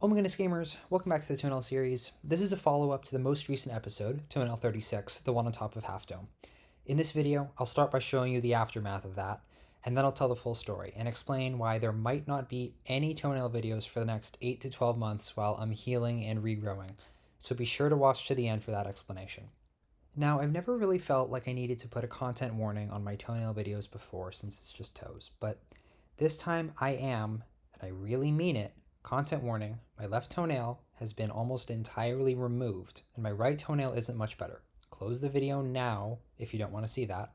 Oh my goodness gamers, welcome back to the Toenail series. This is a follow-up to the most recent episode, Toenail 36, the one on top of Half Dome. In this video, I'll start by showing you the aftermath of that, and then I'll tell the full story and explain why there might not be any Toenail videos for the next 8 to 12 months while I'm healing and regrowing, so be sure to watch to the end for that explanation. Now, I've never really felt like I needed to put a content warning on my Toenail videos before since it's just toes, but this time I am, and I really mean it. Content warning, my left toenail has been almost entirely removed, and my right toenail isn't much better. Close the video now if you don't want to see that.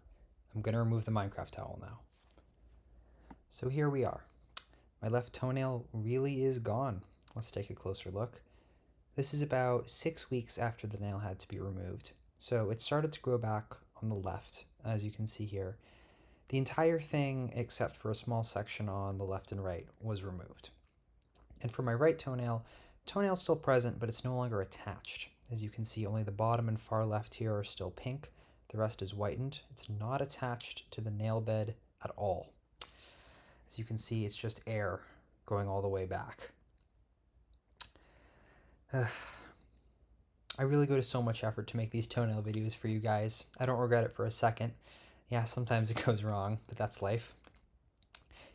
I'm going to remove the Minecraft towel now. So here we are. My left toenail really is gone. Let's take a closer look. This is about 6 weeks after the nail had to be removed. So it started to grow back on the left, as you can see here. The entire thing, except for a small section on the left and right, was removed. And for my right toenail, toenail's still present, but it's no longer attached. As you can see, only the bottom and far left here are still pink. The rest is whitened. It's not attached to the nail bed at all. As you can see, it's just air going all the way back. I really go to so much effort to make these toenail videos for you guys. I don't regret it for a second. Yeah, sometimes it goes wrong, but that's life.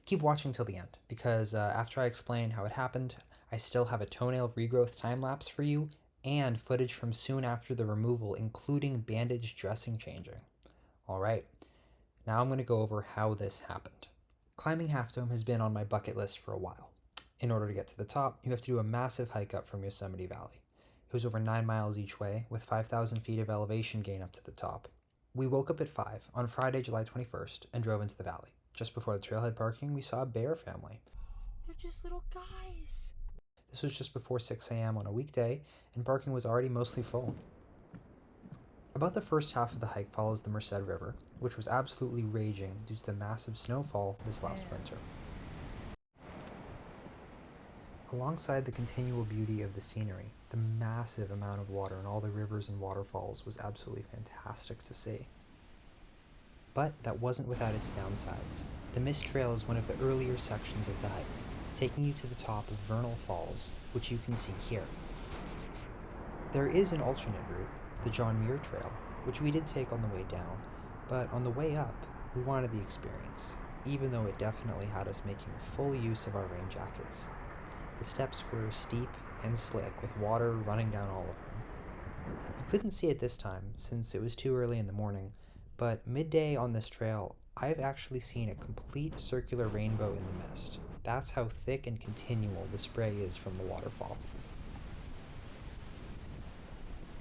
Keep watching till the end, because after I explain how it happened, I still have a toenail regrowth time-lapse for you, and footage from soon after the removal, including bandage dressing changing. Alright, now I'm going to go over how this happened. Climbing Half Dome has been on my bucket list for a while. In order to get to the top, you have to do a massive hike up from Yosemite Valley. It was over 9 miles each way, with 5,000 feet of elevation gain up to the top. We woke up at 5 on Friday, July 21st, and drove into the valley. Just before the trailhead parking, we saw a bear family. They're just little guys. This was just before 6 a.m. on a weekday, and parking was already mostly full. About the first half of the hike follows the Merced River, which was absolutely raging due to the massive snowfall this last winter. Alongside the continual beauty of the scenery, the massive amount of water in all the rivers and waterfalls was absolutely fantastic to see. But that wasn't without its downsides. The Mist Trail is one of the earlier sections of the hike, taking you to the top of Vernal Falls, which you can see here. There is an alternate route, the John Muir Trail, which we did take on the way down, but on the way up, we wanted the experience, even though it definitely had us making full use of our rain jackets. The steps were steep and slick, with water running down all of them. You couldn't see it this time, since it was too early in the morning, but midday on this trail, I've actually seen a complete circular rainbow in the mist. That's how thick and continual the spray is from the waterfall.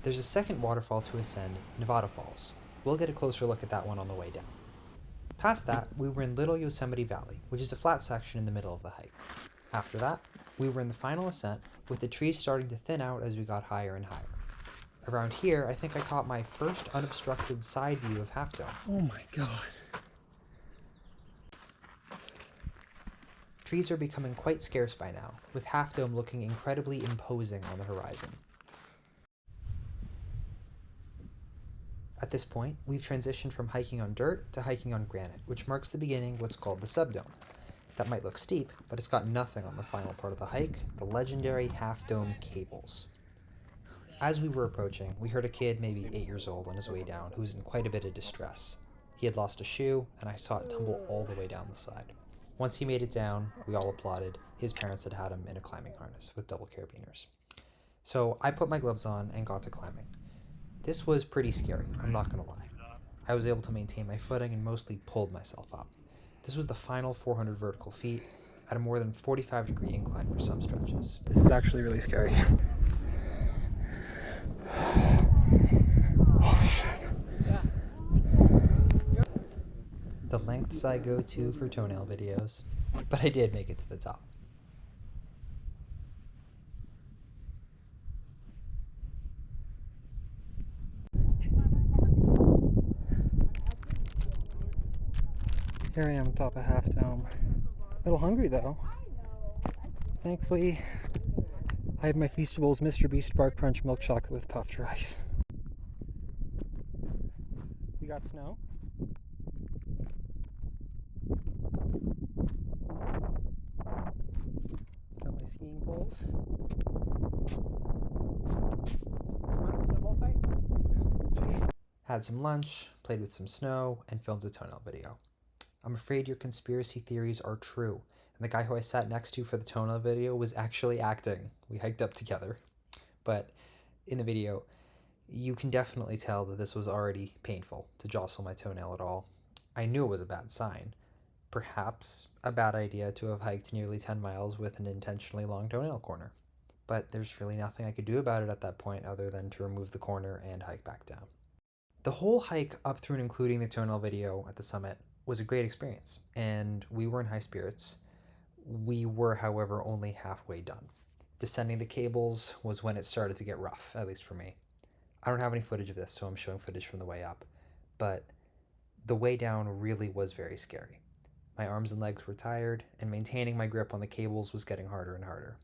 There's a second waterfall to ascend, Nevada Falls. We'll get a closer look at that one on the way down. Past that, we were in Little Yosemite Valley, which is a flat section in the middle of the hike. After that, we were in the final ascent, with the trees starting to thin out as we got higher and higher. Around here, I think I caught my first unobstructed side view of Half Dome. Oh my god. Trees are becoming quite scarce by now, with Half Dome looking incredibly imposing on the horizon. At this point, we've transitioned from hiking on dirt to hiking on granite, which marks the beginning of what's called the subdome. That might look steep, but it's got nothing on the final part of the hike, the legendary Half Dome cables. As we were approaching, we heard a kid maybe 8 years old on his way down who was in quite a bit of distress. He had lost a shoe, and I saw it tumble all the way down the side. Once he made it down, we all applauded. His parents had had him in a climbing harness with double carabiners. So I put my gloves on and got to climbing. This was pretty scary, I'm not gonna lie. I was able to maintain my footing and mostly pulled myself up. This was the final 400 vertical feet at a more than 45-degree incline for some stretches. This is actually really scary. Holy shit. The lengths I go to for toenail videos, but I did make it to the top. Here I am on top of Half Dome. A little hungry though. Thankfully, I have my Feastables Mr. Beast Bar Crunch milk chocolate with puffed rice. We got snow. Got my skiing poles. Snowball fight? Had some lunch, played with some snow, and filmed a toenail video. I'm afraid your conspiracy theories are true, and the guy who I sat next to for the toenail video was actually acting. We hiked up together. But in the video, you can definitely tell that this was already painful to jostle my toenail at all. I knew it was a bad sign. Perhaps a bad idea to have hiked nearly 10 miles with an intentionally long toenail corner. But there's really nothing I could do about it at that point other than to remove the corner and hike back down. The whole hike up through and including the toenail video at the summit was a great experience, and we were in high spirits. We were, however, only halfway done. Descending the cables was when it started to get rough, at least for me. I don't have any footage of this, so I'm showing footage from the way up, but the way down really was very scary. My arms and legs were tired, and maintaining my grip on the cables was getting harder and harder.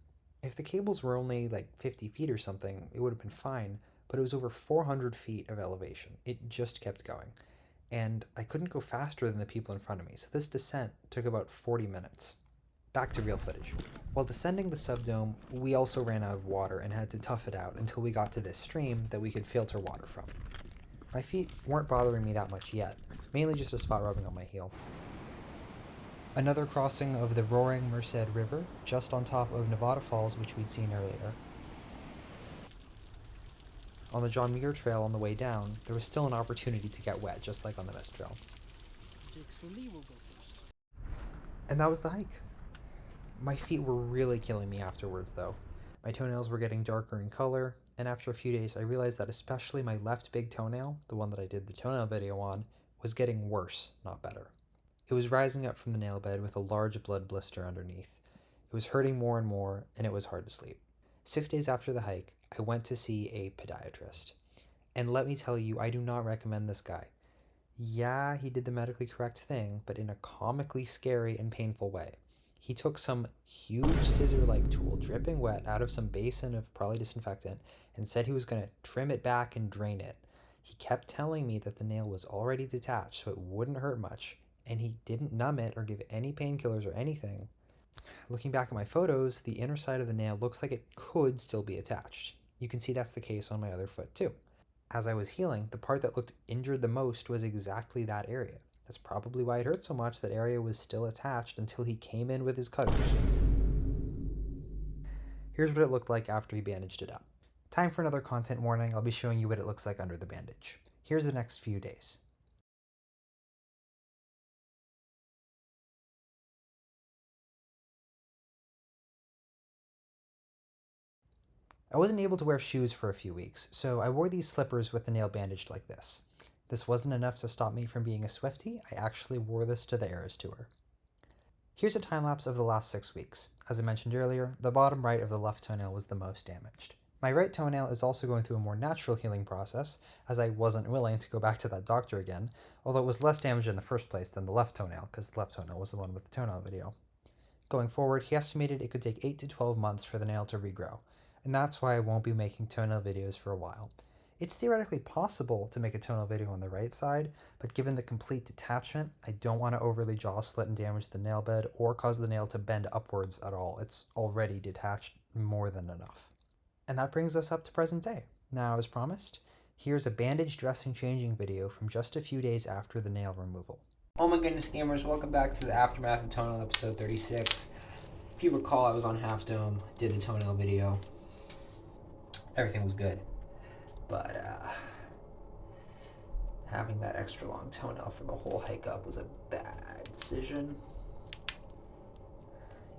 If the cables were only like 50 feet or something, it would have been fine, but it was over 400 feet of elevation. It just kept going. And I couldn't go faster than the people in front of me, so this descent took about 40 minutes. Back to real footage. While descending the subdome, we also ran out of water and had to tough it out until we got to this stream that we could filter water from. My feet weren't bothering me that much yet, mainly just a spot rubbing on my heel. Another crossing of the roaring Merced River, just on top of Nevada Falls, which we'd seen earlier. On the John Muir Trail on the way down, there was still an opportunity to get wet, just like on the Mist Trail. And that was the hike. My feet were really killing me afterwards, though. My toenails were getting darker in color, and after a few days I realized that especially my left big toenail, the one that I did the toenail video on, was getting worse, not better. It was rising up from the nail bed with a large blood blister underneath. It was hurting more and more, and it was hard to sleep. 6 days after the hike, I went to see a podiatrist. And let me tell you, I do not recommend this guy. Yeah, he did the medically correct thing, but in a comically scary and painful way. He took some huge scissor-like tool, dripping wet, out of some basin of probably disinfectant, and said he was going to trim it back and drain it. He kept telling me that the nail was already detached, so it wouldn't hurt much, and he didn't numb it or give it any painkillers or anything. Looking back at my photos, the inner side of the nail looks like it could still be attached. You can see that's the case on my other foot too. As I was healing, the part that looked injured the most was exactly that area. That's probably why it hurt so much. That area was still attached until he came in with his cutters. Here's what it looked like after he bandaged it up. Time for another content warning. I'll be showing you what it looks like under the bandage. Here's the next few days. I wasn't able to wear shoes for a few weeks, so I wore these slippers with the nail bandaged like this. This wasn't enough to stop me from being a Swiftie. I actually wore this to the Eras Tour. Here's a time-lapse of the last 6 weeks. As I mentioned earlier, the bottom right of the left toenail was the most damaged. My right toenail is also going through a more natural healing process, as I wasn't willing to go back to that doctor again, although it was less damaged in the first place than the left toenail, because the left toenail was the one with the toenail video. Going forward, he estimated it could take 8 to 12 months for the nail to regrow, and that's why I won't be making toenail videos for a while. It's theoretically possible to make a toenail video on the right side, but given the complete detachment, I don't want to overly jaw slit and damage the nail bed or cause the nail to bend upwards at all. It's already detached more than enough. And that brings us up to present day. Now, as promised, here's a bandage dressing changing video from just a few days after the nail removal. Oh my goodness, gamers, welcome back to the Aftermath of Toenail episode 36. If you recall, I was on Half Dome, did a toenail video. Everything was good. But having that extra long toenail for the whole hike up was a bad decision.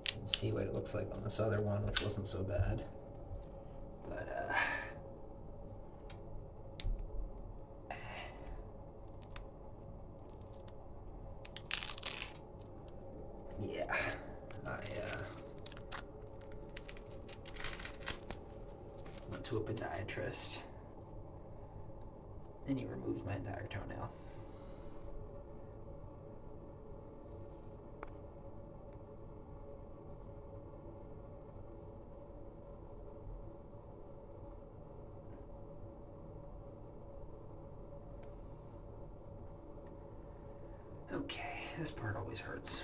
You can see what it looks like on this other one, which wasn't so bad. But yeah, I went to a podiatrist, and he removed my entire toenail. Okay, this part always hurts.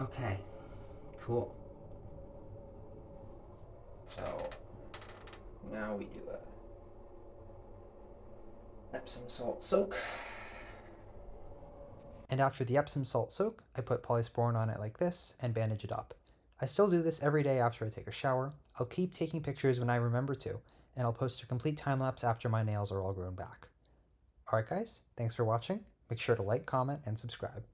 Okay, cool. So now we do a Epsom salt soak. And after the Epsom salt soak, I put polysporin on it like this and bandage it up. I still do this every day after I take a shower. I'll keep taking pictures when I remember to, and I'll post a complete time lapse after my nails are all grown back. Alright guys, thanks for watching. Make sure to like, comment, and subscribe.